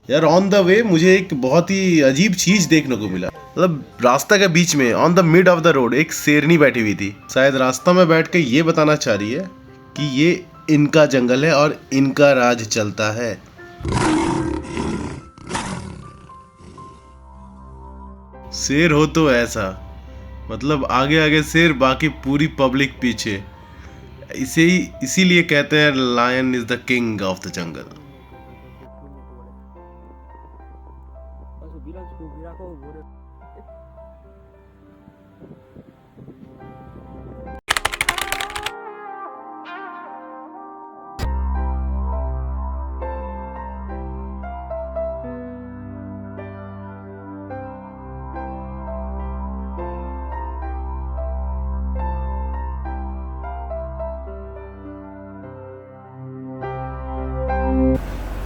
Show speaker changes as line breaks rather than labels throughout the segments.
यार on the way मुझे एक बहुत ही अजीब चीज देखने को मिला। मतलब रास्ता के बीच में on the mid of the road एक शेरनी बैठी हुई थी। शायद रास्ता में बैठ के ये बताना चाह रही है कि ये इनका जंगल है और इनका राज चलता है। शेर हो तो ऐसा, मतलब आगे आगे शेर, बाकी पूरी पब्लिक पीछे। इसीलिए कहते हैं lion is the king of the jungle.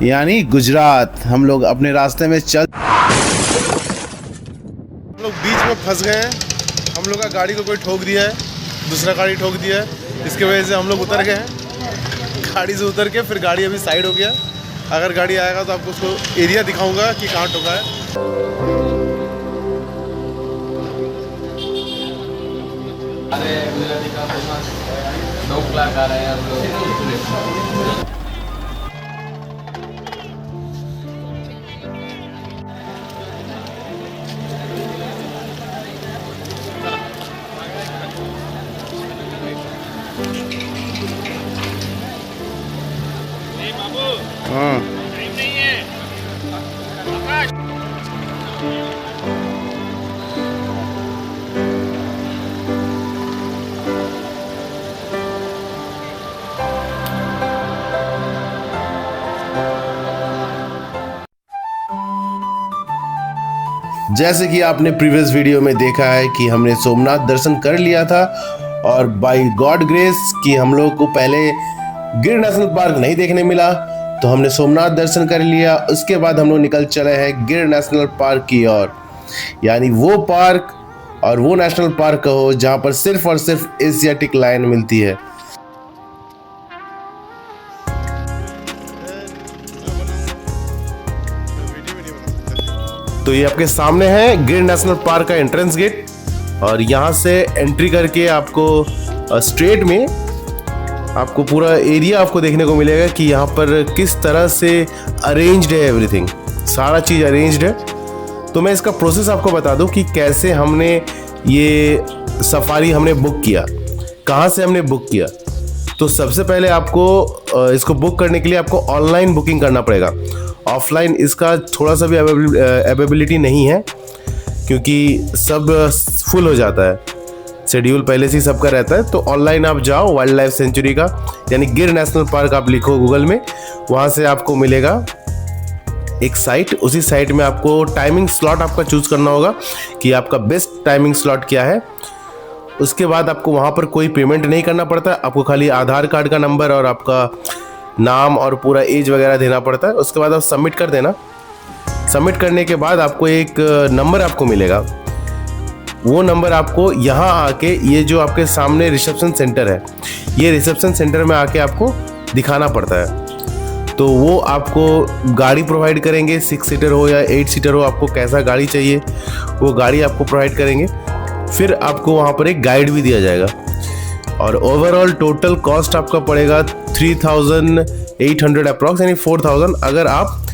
यानी गुजरात। हम लोग अपने रास्ते में हम लोग बीच में फंस गए हैं। हम लोग का गाड़ी को कोई ठोक दिया है, दूसरा गाड़ी ठोक दिया है। इसके वजह से हम लोग उतर गए हैं। गाड़ी से उतर के फिर गाड़ी अभी साइड हो गया। अगर गाड़ी आएगा तो आपको उसको एरिया दिखाऊंगा कि कहाँ ठोका है।
अरे मेरा दिखा 9 लाख आ रहा है यार।
टाइम नहीं है।
जैसे कि आपने प्रीवियस वीडियो में देखा है कि हमने सोमनाथ दर्शन कर लिया था और बाय गॉड ग्रेस कि हम लोग को पहले गिर नेशनल पार्क नहीं देखने मिला, तो हमने सोमनाथ दर्शन कर लिया। उसके बाद हम लोग निकल चले हैं गिर नेशनल पार्क की ओर। यानी वो पार्क और वो नेशनल पार्क हो जहाँ पर सिर्फ और सिर्फ एशियाटिक लायन मिलती है। तो ये आपके सामने है गिर नेशनल पार्क का एंट्रेंस गेट, और यहाँ से एंट्री करके आपको स्ट्रेट में आपको पूरा एरिया आपको देखने को मिलेगा कि यहाँ पर किस तरह से अरेंज्ड है एवरीथिंग। सारा चीज़ अरेंज्ड है। तो मैं इसका प्रोसेस आपको बता दूं कि कैसे हमने ये सफारी हमने बुक किया, कहाँ से हमने बुक किया। तो सबसे पहले आपको इसको बुक करने के लिए आपको ऑनलाइन बुकिंग करना पड़ेगा। ऑफलाइन इसका थोड़ा सा भी अवेलेबिलिटी नहीं है, क्योंकि सब फुल हो जाता है, शेड्यूल पहले से ही सबका रहता है। तो ऑनलाइन आप जाओ, वाइल्ड लाइफ सेंचुरी का यानी गिर नेशनल पार्क आप लिखो गूगल में, वहाँ से आपको मिलेगा एक साइट। उसी साइट में आपको टाइमिंग स्लॉट आपका चूज करना होगा कि आपका बेस्ट टाइमिंग स्लॉट क्या है। उसके बाद आपको वहाँ पर कोई पेमेंट नहीं करना पड़ता, आपको खाली आधार कार्ड का नंबर और आपका नाम और पूरा एज वगैरह देना पड़ता है। उसके बाद आप सबमिट कर देना। सबमिट करने के बाद आपको एक नंबर आपको मिलेगा। वो नंबर आपको यहाँ आके, ये जो आपके सामने रिसेप्शन सेंटर है, ये रिसेप्शन सेंटर में आके आपको दिखाना पड़ता है। तो वो आपको गाड़ी प्रोवाइड करेंगे, 6 सीटर हो या 8 सीटर हो, आपको कैसा गाड़ी चाहिए वो गाड़ी आपको प्रोवाइड करेंगे। फिर आपको वहाँ पर एक गाइड भी दिया जाएगा। और ओवरऑल टोटल कॉस्ट आपका पड़ेगा 3800 अप्रॉक्स, यानी 4000 अगर आप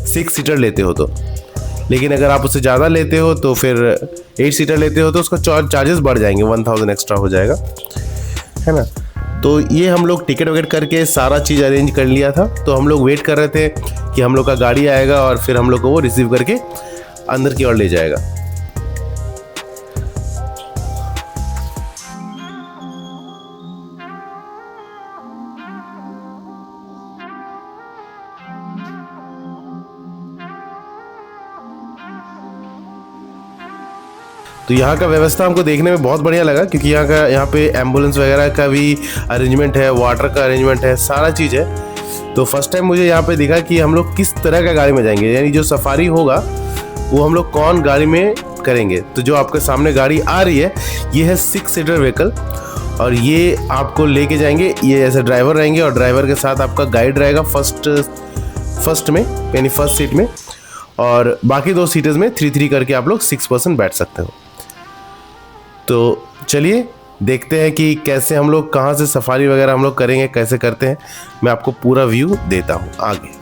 6 सीटर लेते हो तो। लेकिन अगर आप उससे ज़्यादा लेते हो तो फिर 8 सीटर लेते हो तो उसका चार्जेस बढ़ जाएंगे, 1000 एक्स्ट्रा हो जाएगा, है ना। तो ये हम लोग टिकट वगैरह करके सारा चीज़ अरेंज कर लिया था। तो हम लोग वेट कर रहे थे कि हम लोग का गाड़ी आएगा और फिर हम लोग को वो रिसीव करके अंदर की ओर ले जाएगा। तो यहाँ का व्यवस्था हमको देखने में बहुत बढ़िया लगा, क्योंकि यहाँ पे एम्बुलेंस वगैरह का भी अरेंजमेंट है, वाटर का अरेंजमेंट है, सारा चीज़ है। तो फर्स्ट टाइम मुझे यहाँ पे दिखा कि हम लोग किस तरह का गाड़ी में जाएंगे, यानी जो सफारी होगा वो हम लोग कौन गाड़ी में करेंगे। तो जो आपके सामने गाड़ी आ रही है ये है 6 सीटर व्हीकल, और ये आपको लेके जाएंगे। ये ऐसे ड्राइवर रहेंगे और ड्राइवर के साथ आपका गाइड रहेगा। फर्स्ट फर्स्ट में, यानी फर्स्ट सीट में, और बाकी 2 सीटर्स में 3-3 करके आप लोग 6 पर्सन बैठ सकते हो। तो चलिए देखते हैं कि कैसे हम लोग कहाँ से सफारी वगैरह हम लोग करेंगे, कैसे करते हैं। मैं आपको पूरा व्यू देता हूँ आगे।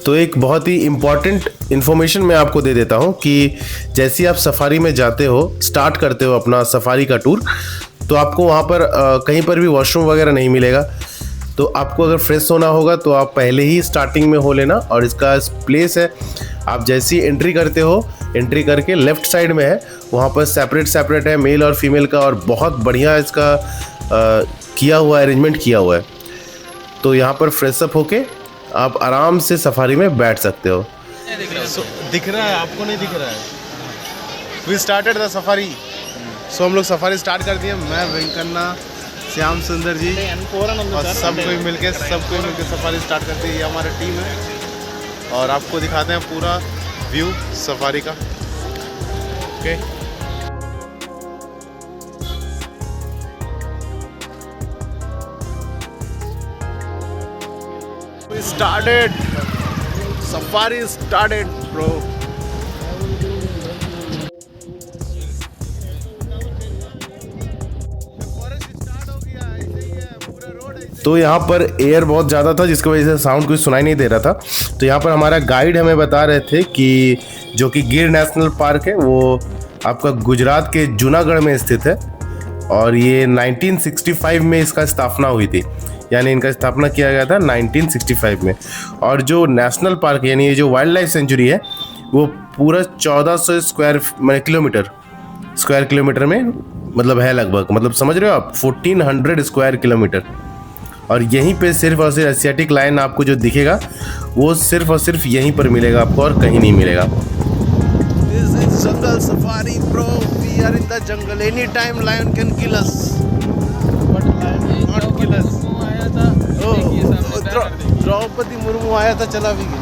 तो एक बहुत ही इम्पॉर्टेंट इन्फॉर्मेशन मैं आपको दे देता हूँ कि जैसे ही आप सफारी में जाते हो, स्टार्ट करते हो अपना सफारी का टूर, तो आपको वहाँ पर कहीं पर भी वॉशरूम वगैरह नहीं मिलेगा। तो आपको अगर फ्रेश होना होगा तो आप पहले ही स्टार्टिंग में हो लेना। और इसका प्लेस है, आप जैसी एंट्री करते हो, एंट्री करके लेफ़्ट साइड में है, वहाँ पर सेपरेट है मेल और फीमेल का, और बहुत बढ़िया इसका किया हुआ अरेंजमेंट किया हुआ है। तो यहाँ पर फ्रेशअप होके आप आराम से सफारी में बैठ सकते हो।
दिख रहा है आपको, नहीं दिख रहा है? We started the safari. So हम लोग सफारी स्टार्ट कर दिए। मैं वेंकन्ना, श्याम सुंदर जी और सब कोई मिलके सफारी स्टार्ट करते हैं। ये हमारी टीम है और आपको दिखाते हैं पूरा व्यू सफारी का। Okay, we started, safari started bro।
तो यहाँ पर एयर बहुत ज़्यादा था जिसकी वजह से साउंड कुछ सुनाई नहीं दे रहा था। तो यहाँ पर हमारा गाइड हमें बता रहे थे कि जो कि गिर नेशनल पार्क है वो आपका गुजरात के जूनागढ़ में स्थित है, और ये 1965 में इसका स्थापना हुई थी, यानी इनका स्थापना किया गया था 1965 में। और जो नेशनल पार्क यानी ये जो वाइल्ड लाइफ सेंचुरी है वो पूरा 1400 स्क्वायर किलोमीटर में मतलब है लगभग, मतलब समझ रहे हो आप, 1400 स्क्वायर किलोमीटर। और यहीं पे सिर्फ और सिर्फ एशियाटिक लायन आपको जो दिखेगा वो सिर्फ और सिर्फ यहीं पर मिलेगा आपको, और कहीं नहीं मिलेगा।
This is jungle safari bro, we are in the jungle, any time lion can kill us but lion not kill us।
आया था,
द्रौपदी मुर्मू आया था, चला भी गया।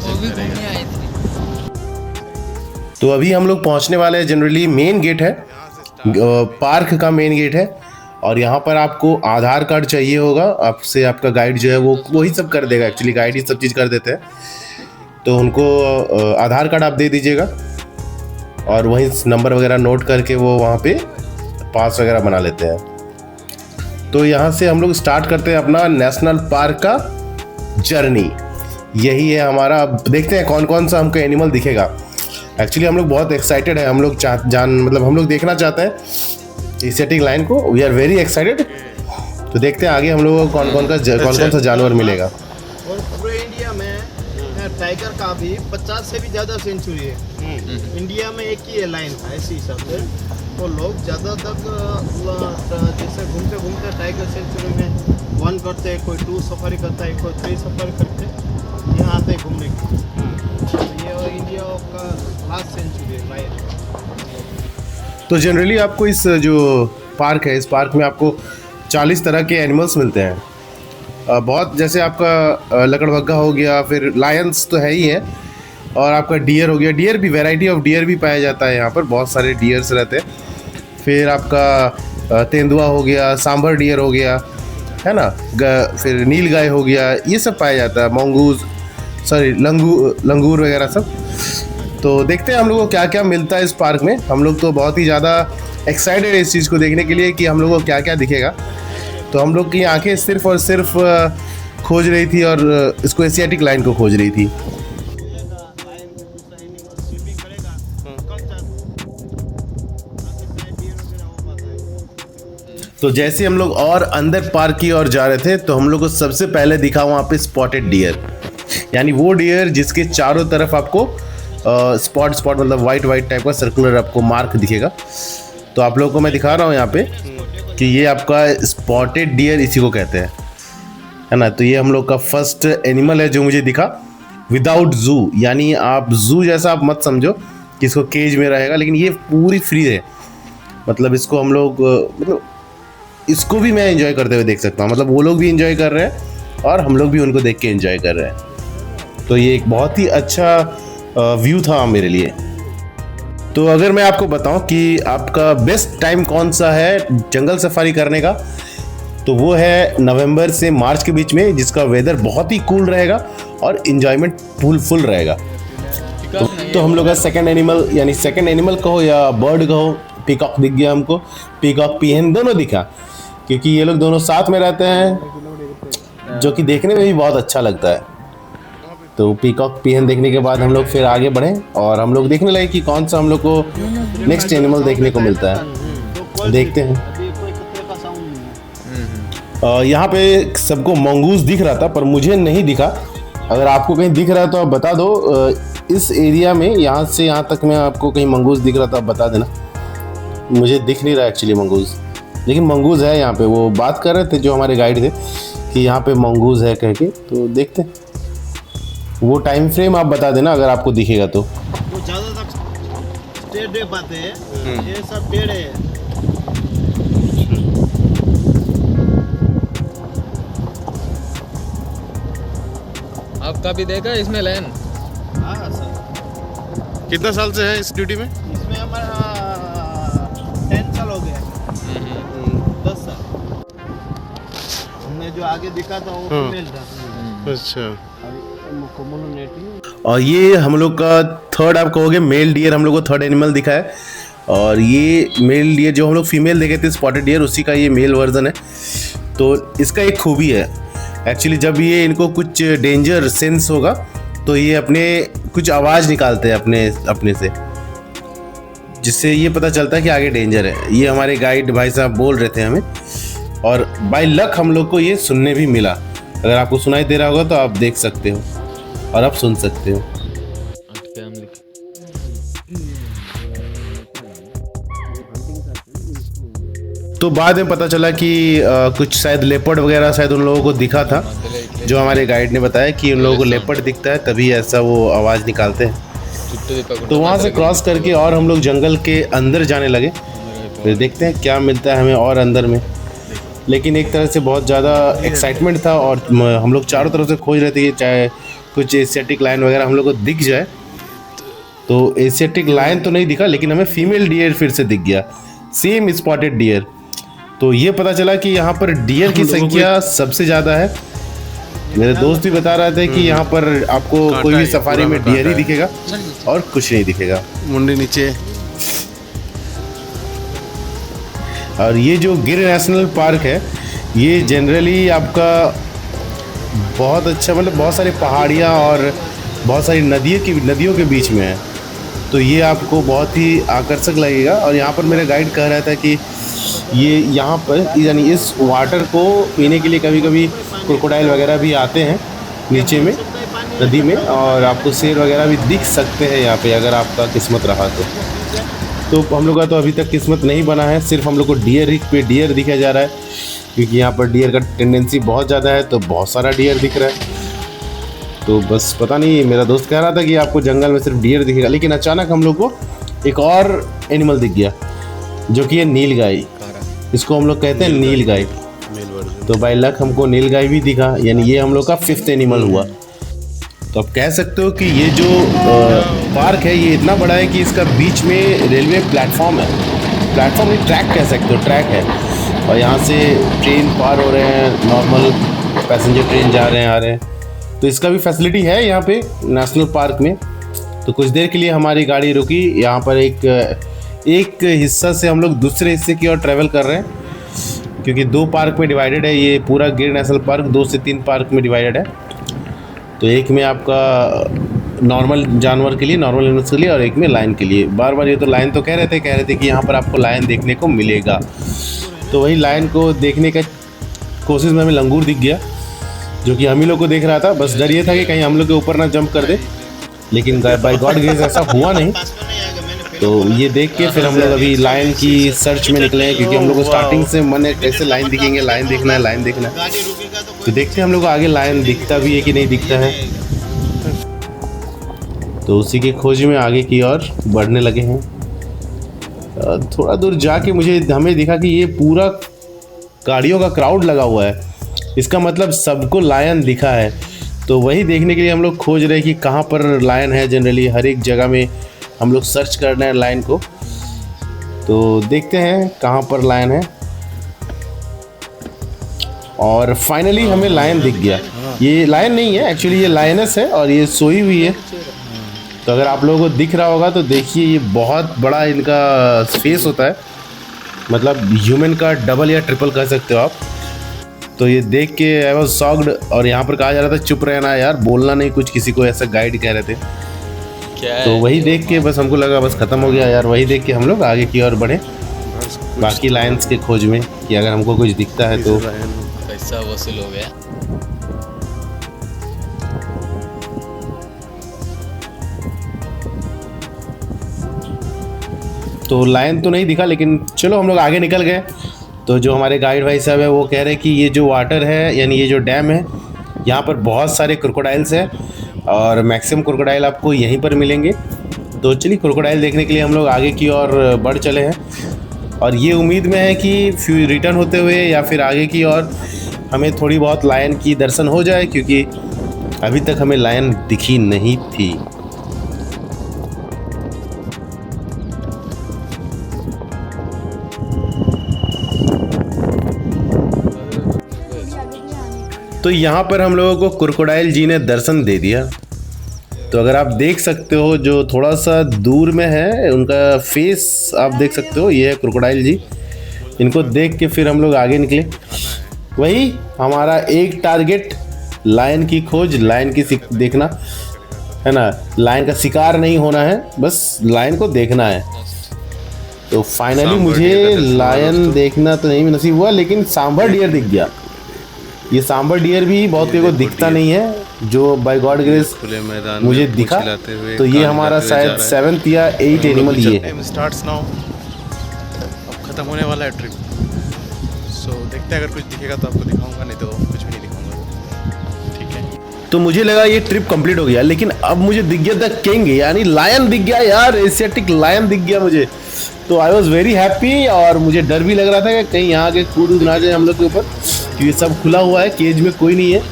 वो भी घूमने आई थी।
तो अभी हम लोग पहुंचने वाले हैं। जनरली मेन गेट है, पार्क का मेन गेट है, और यहाँ पर आपको आधार कार्ड चाहिए होगा आपसे। आपका गाइड जो है वो वही सब कर देगा, एक्चुअली गाइड ही सब चीज़ कर देते हैं। तो उनको आधार कार्ड आप दे दीजिएगा और वहीं नंबर वगैरह नोट करके वो वहाँ पे पास वगैरह बना लेते हैं। तो यहाँ से हम लोग स्टार्ट करते हैं अपना नेशनल पार्क का जर्नी। यही है हमारा। अब देखते हैं कौन कौन सा हमको एनिमल दिखेगा। एक्चुअली हम लोग बहुत एक्साइटेड है, हम लोग हम लोग देखना चाहते हैं एशियाटिक लायन को। We are very excited. तो देखते हैं आगे हम लोगों को कौन कौन सा जानवर मिलेगा।
और पूरे इंडिया में टाइगर का भी 50 से भी ज़्यादा सेंचुरी है। इंडिया में एक ही है लाइन का, ऐसे हिसाब से तो लोग ज़्यादातर जैसे घूमते घूमते टाइगर सेंचुरी में 1 करते हैं, कोई 2 सफारी करता है, कोई 3 सफारी करते हैं, यहाँ आते हैं घूमने के लिए। तो ये इंडिया का लास्ट सेंचुरी है लाइन।
तो जनरली आपको इस जो पार्क है, इस पार्क में आपको 40 तरह के एनिमल्स मिलते हैं। बहुत, जैसे आपका लकड़बग्गा हो गया, फिर लायंस तो है ही है, और आपका डियर हो गया। डियर भी, वैरायटी ऑफ डियर भी पाया जाता है यहाँ पर, बहुत सारे डियर्स रहते हैं। फिर आपका तेंदुआ हो गया, सांभर डियर हो गया, है ना, फिर नील गाय हो गया, ये सब पाया जाता है। मंगूज, सॉरी लंगूर वगैरह सब। तो देखते हैं हम लोगों को क्या क्या मिलता है इस पार्क में। हम लोग तो बहुत ही ज़्यादा एक्साइटेड है इस चीज़ को देखने के लिए कि हम लोगों को क्या क्या दिखेगा। तो हम लोग की आंखें सिर्फ और सिर्फ खोज रही थी, और इसको एशियाटिक लायन को खोज रही थी। तो जैसे हम लोग और अंदर पार्क की ओर जा रहे थे तो हम लोग को सबसे पहले दिखा वहाँ पे स्पॉटेड डियर, यानी वो डियर जिसके चारों तरफ आपको स्पॉट मतलब वाइट टाइप का सर्कुलर आपको मार्क दिखेगा। तो आप लोगों को मैं दिखा रहा हूँ यहाँ पे कि ये आपका स्पॉटेड डियर इसी को कहते हैं, है ना। तो ये हम लोग का फर्स्ट एनिमल है जो मुझे दिखा, विदाउट जू, यानी आप जू जैसा आप मत समझो कि इसको केज में रहेगा, लेकिन ये पूरी फ्री है। मतलब इसको हम लोग मतलब इसको भी मैं एंजॉय करते हुए देख सकता हूँ। मतलब वो लोग भी एंजॉय कर रहे हैं और हम लोग भी उनको देख के एंजॉय कर रहे हैं। तो ये एक बहुत ही अच्छा व्यू था मेरे लिए। तो अगर मैं आपको बताऊं कि आपका बेस्ट टाइम कौन सा है जंगल सफारी करने का, तो वो है नवंबर से मार्च के बीच में, जिसका वेदर बहुत ही कूल रहेगा और इन्जॉयमेंट फुल रहेगा। तो हम लोग का सेकंड एनिमल, यानी सेकंड एनिमल कहो या बर्ड कहो, पीकॉक दिख गया हमको। पीकॉक पीहन दोनों दिखा, क्योंकि ये लोग दोनों साथ में रहते हैं, जो कि देखने में भी बहुत अच्छा लगता है। तो पीकॉक पीहन देखने के बाद हम लोग फिर आगे बढ़े और हम लोग देखने लगे कि कौन सा हम लोग को नेक्स्ट एनिमल देखने को मिलता है। देखते हैं। यहाँ पे सबको मंगूस दिख रहा था, पर मुझे नहीं दिखा। अगर आपको कहीं दिख रहा है तो आप बता दो। इस एरिया में यहाँ से यहाँ तक में आपको कहीं मंगूस दिख रहा था, आप बता देना। मुझे दिख नहीं रहा एक्चुअली मंगूस, लेकिन मंगूस है यहाँ पे। वो बात कर रहे थे जो हमारे गाइड थे कि यहाँ पे मंगूस है कह के। तो देखते हैं, वो टाइम फ्रेम आप बता देना अगर आपको दिखेगा तो।
वो ज़्यादा तक टेढ़े पाते हैं, ये सब टेढ़े हैं।
आपका भी देखा इसमें लाइन?
हाँ सर।
कितना साल से है इस ड्यूटी में?
इसमें हमारा 10 साल हो गया। 10 साल। हमने जो आगे दिखा था वो फीमेल था।
अच्छा।
और ये हम लोग का थर्ड, आप कहोगे मेल डियर, हम लोग को थर्ड एनिमल दिखा है। और ये मेल डियर जो हम लोग फीमेल देखे थे स्पॉटेड डियर, उसी का ये मेल वर्जन है। तो इसका एक खूबी है एक्चुअली, जब ये इनको कुछ डेंजर सेंस होगा तो ये अपने कुछ आवाज़ निकालते हैं अपने से, जिससे ये पता चलता है कि आगे डेंजर है। ये हमारे गाइड भाई साहब बोल रहे थे हमें, और बाय लक हम लोग को ये सुनने भी मिला। अगर आपको सुनाई दे रहा होगा तो आप देख सकते हो और आप सुन सकते हो। तो बाद में पता चला कि कुछ शायद लेपर्ड वगैरह शायद उन लोगों को दिखा था, जो हमारे गाइड ने बताया कि उन लोगों को लेपर्ड दिखता है तभी ऐसा वो आवाज़ निकालते हैं। तो वहाँ से क्रॉस करके और हम लोग जंगल के अंदर जाने लगे। फिर देखते हैं क्या मिलता है हमें और अंदर में। लेकिन एक तरह से बहुत ज़्यादा एक्साइटमेंट था और हम लोग चारों तरफ से खोज रहे थे कि चाहे कुछ एशियाटिक लायन वगैरह हम लोग को दिख जाए। तो एशियाटिक लायन तो नहीं दिखा, लेकिन हमें फीमेल डियर फिर से दिख गया, सेम स्पॉटेड डियर। तो ये पता चला कि यहाँ पर डियर की संख्या सबसे ज़्यादा है। मेरे दोस्त भी बता रहे थे कि यहाँ पर आपको कोई भी सफारी में डियर ही दिखेगा और कुछ नहीं दिखेगा।
मुंडी नीचे।
और ये जो गिर नेशनल पार्क है, ये जनरली आपका बहुत अच्छा, मतलब बहुत सारी पहाड़ियाँ और बहुत सारी नदियों के बीच में है। तो ये आपको बहुत ही आकर्षक लगेगा। और यहाँ पर मेरा गाइड कह रहा था कि ये यहाँ पर यानी इस वाटर को पीने के लिए कभी कभी क्रोकोडाइल वगैरह भी आते हैं नीचे में नदी में, और आपको शेर वगैरह भी दिख सकते हैं यहाँ पे अगर आपका किस्मत रहा तो हम लोग का तो अभी तक किस्मत नहीं बना है। सिर्फ हम लोग को डियर दिखा जा रहा है, क्योंकि यहाँ पर डियर का टेंडेंसी बहुत ज़्यादा है, तो बहुत सारा डियर दिख रहा है। तो बस पता नहीं, मेरा दोस्त कह रहा था कि आपको जंगल में सिर्फ डियर दिखेगा, लेकिन अचानक हम लोग को एक और एनिमल दिख गया, जो कि है नीलगाय। इसको हम लोग कहते हैं नीलगाय। तो बाय लक हमको नीलगाय भी दिखा, यानी ये हम लोग का 5th एनिमल हुआ। तो आप कह सकते हो कि ये जो पार्क है ये इतना बड़ा है कि इसका बीच में रेलवे प्लेटफॉर्म है। प्लेटफॉर्म नहीं, ट्रैक कह सकते हो, ट्रैक है। और यहाँ से ट्रेन पार हो रहे हैं, नॉर्मल पैसेंजर ट्रेन जा रहे हैं आ रहे हैं। तो इसका भी फैसिलिटी है यहाँ पे नेशनल पार्क में। तो कुछ देर के लिए हमारी गाड़ी रुकी यहाँ पर। एक हिस्सा से हम लोग दूसरे हिस्से की ओर ट्रैवल कर रहे हैं, क्योंकि 2 पार्क में डिवाइडेड है ये पूरा गिर नेशनल पार्क। 2 से 3 पार्क में डिवाइडेड है। तो एक में आपका नॉर्मल जानवर के लिए, नॉर्मल एनिमल्स के लिए, और एक में लायन के लिए। बार बार ये तो लायन तो कह रहे थे कि यहाँ पर आपको लायन देखने को मिलेगा। तो वही लायन को देखने का कोशिश में हमें लंगूर दिख गया, जो कि हम ही लोग को देख रहा था। बस डर ये था कि कहीं हम लोग के ऊपर ना जंप कर दे, लेकिन बाय गॉड ग्रेस ऐसा हुआ नहीं। तो ये देख के फिर हम लोग अभी लायन की सर्च में निकले हैं, क्योंकि हम लोग को स्टार्टिंग से मन है कैसे लायन दिखेंगे, लायन देखना है। तो देखते हैं हम लोग को आगे लायन दिखता भी है कि नहीं दिखता है। तो उसी के खोज में आगे की ओर बढ़ने लगे हैं। थोड़ा दूर जाके हमें दिखा कि ये पूरा गाड़ियों का क्राउड लगा हुआ है। इसका मतलब सबको लायन दिखा है। तो वही देखने के लिए हम लोग खोज रहे हैं कि कहाँ पर लायन है। जनरली हर एक जगह में हम लोग सर्च कर रहे हैं लायन को। तो देखते हैं कहाँ पर लायन है। और फाइनली हमें लायन दिख गया। ये लायन नहीं है एक्चुअली, ये लायनस है और ये सोई हुई है। तो अगर आप लोगों को दिख रहा होगा तो देखिए ये बहुत बड़ा इनका फेस होता है, मतलब ह्यूमन का डबल या ट्रिपल कह सकते हो आप। तो ये देख के आई वाज शॉक्ड। और यहाँ पर कहा जा रहा था चुप रहना यार, बोलना नहीं कुछ किसी को, ऐसा गाइड कह रहे थे।
क्या
तो वही देख के बस हमको लगा बस ख़त्म हो गया यार। वही देख के हम लोग आगे की ओर बढ़े बाकी लायंस के खोज में कि अगर हमको कुछ दिखता है तो।
पैसा वसूल हो गया।
तो लायन तो नहीं दिखा, लेकिन चलो हम लोग आगे निकल गए। तो जो हमारे गाइड भाई साहब है वो कह रहे हैं कि ये जो वाटर है यानी ये जो डैम है, यहाँ पर बहुत सारे क्रोकोडाइल्स हैं और मैक्सिमम क्रोकोडाइल आपको यहीं पर मिलेंगे। तो चलिए क्रोकोडाइल देखने के लिए हम लोग आगे की ओर बढ़ चले हैं। और ये उम्मीद में है कि रिटर्न होते हुए या फिर आगे की ओर हमें थोड़ी बहुत लायन की दर्शन हो जाए, क्योंकि अभी तक हमें लायन दिखी नहीं थी। तो यहाँ पर हम लोगों को क्रोकोडाइल जी ने दर्शन दे दिया। तो अगर आप देख सकते हो जो थोड़ा सा दूर में है उनका फेस आप देख सकते हो, ये है क्रोकोडाइल जी। इनको देख के फिर हम लोग आगे निकले। वही हमारा एक टारगेट लायन की खोज, लायन की देखना है ना। लायन का शिकार नहीं होना है, बस लायन को देखना है। तो फाइनली मुझे लायन देखना तो नहीं नसीब हुआ, लेकिन सांभर डियर दिख गया। ये सांभर डियर भी बहुत को दिखता नहीं है, जो बाय गॉड ग्रेस
खुले मैदान
मुझे दिखा। तो ये हमारा शायद 7th या 8th एनिमल ये है।
Starts now. अब खत्म होने वाला है ट्रिप। सो देखते हैं, अगर कुछ दिखेगा तो आपको दिखाऊंगा, नहीं तो कुछ भी नहीं दिखाऊंगा। ठीक है।
तो मुझे लगा ये ट्रिप कंप्लीट हो गया, लेकिन अब मुझे दिख गया द किंग यानी लायन दिख गया यार। एशियाटिक लायन दिख गया मुझे। तो आई वॉज वेरी हैप्पी। और मुझे डर भी लग रहा था कि कहीं यहाँ के कूद ना जाए हम लोग के ऊपर, क्योंकि सब खुला हुआ है, केज में कोई नहीं है।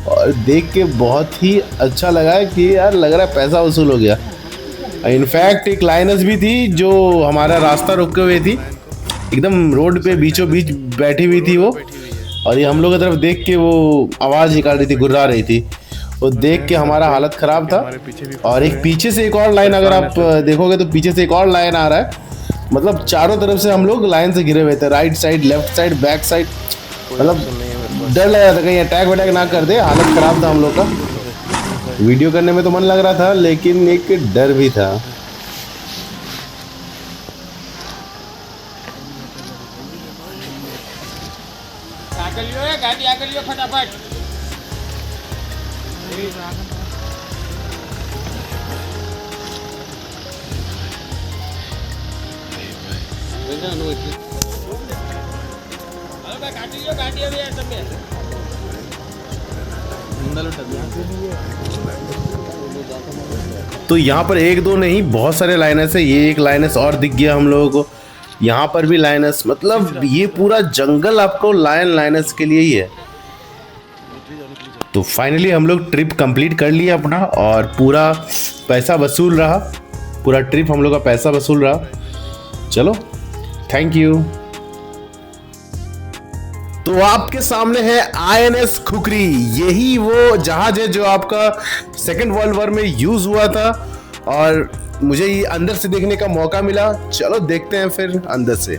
और देख के बहुत ही अच्छा लगा है कि यार लग रहा है पैसा वसूल हो गया। इनफैक्ट एक लायनस भी थी जो हमारा रास्ता रोके हुए थी, एकदम रोड पे बीचों बीच बैठी हुई थी वो। और ये हम लोग की तरफ देख के वो आवाज़ निकाल रही थी, गुर्रा रही थी। वो देख के हमारा हालत ख़राब था। और एक पीछे से एक और लाइन अगर आप देखोगे तो पीछे से एक और लाइन आ रहा है। मतलब चारों तरफ से हम लोग लाइन से घिरे हुए थे, right side, left side, back side. मतलब डर लग रहा था कहीं अटैक वटैक ना कर दे। हालत ख़राब था हम लोग का। वीडियो करने में तो मन लग रहा था, लेकिन एक डर भी था।
गाड़ी आकर लियो फटाफट। गाड़ी अभी है सब में।
तो यहाँ पर एक दो नहीं बहुत सारे लाइनस है। ये एक लाइनस और दिख गया हम लोगों को। यहाँ पर भी लाइनस, मतलब ये पूरा जंगल आपको लाइनस के लिए ही है। तो फाइनली हम लोग ट्रिप कंप्लीट कर लिया अपना, और पूरा पैसा वसूल रहा। पूरा ट्रिप हम लोग का पैसा वसूल रहा। चलो थैंक यू। तो आपके सामने है INS खुकरी। यही वो जहाज है जो आपका 2nd वर्ल्ड वॉर में यूज हुआ था, और मुझे ये अंदर से देखने का मौका मिला। चलो देखते हैं फिर अंदर से।